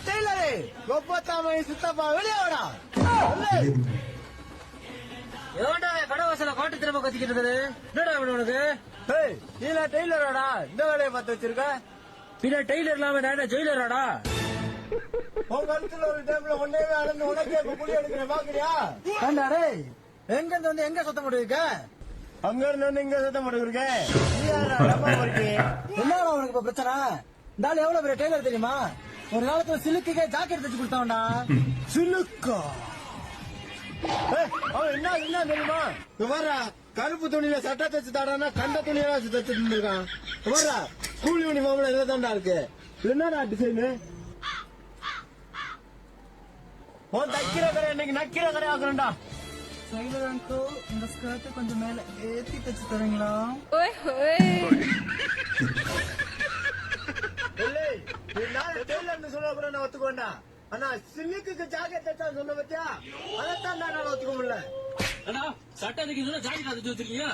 Tailor கொப்பத்தாம சித்தப்பா வெளியாடா எவன்டா கடை வாசல காட்டு திறமை கத்திக்கிட்டு இருக்குது? என்னடா வேணும் உனக்கு? நீல டெய்லராடா இந்த வேலையை பார்த்து வச்சிருக்க? பின்ன டெய்லர் இல்லாம நான் ஜெயிலராடா? உங்க கழுத்துல ஒரு டைம்ல ஒன்னே அளந்து உனக்கே குழி எடுக்கிற பாக்குறியா? ஏண்டா எங்க இருந்து வந்து எங்க சுத்தம் போட்டுருக்க? அங்க இருந்து வந்து இங்க சுத்தம் போட்டுருக்க. என்னடா உனக்கு இப்ப பிரச்சனை? இந்த ஆள் எவ்வளவு பெரிய டெய்லர் தெரியுமா? ஒரு காலத்துல சிலுக்குக்கே ஜாக்கெட் தச்சு கொடுத்தான்டா. சிலுக்கா? அவன் என்ன தெரியுமா? வர்றா கருப்பு துணியில சட்டை தச்சு தாடானா கண்ட துணியா தச்சு இருக்கான். வர்றா ஸ்கூல் யூனிஃபார்ம்ல இதை தாண்டா இருக்கு. என்னடா டிசைனு? உன் தைக்கிற கடை இன்னைக்கு நக்கிற கடை ஆக்குறா. டெய்லர் அங்கிள், இந்த ஸ்கர்ட் கொஞ்சம் மேல ஏத்தி தச்சு தரீங்களா? டெய்லர்னு சொன்ன கூட நான் ஒத்துக்கோண்டா. ஆனா சில்லுக்கு ஜாக்கெட் தச்சா சொன்ன பத்தியா அதைத்தான் நான் ஒத்துக்க முடியல. சட்டை தைக்க ஜாக்கெட் தச்சு வச்சிருக்கீங்க.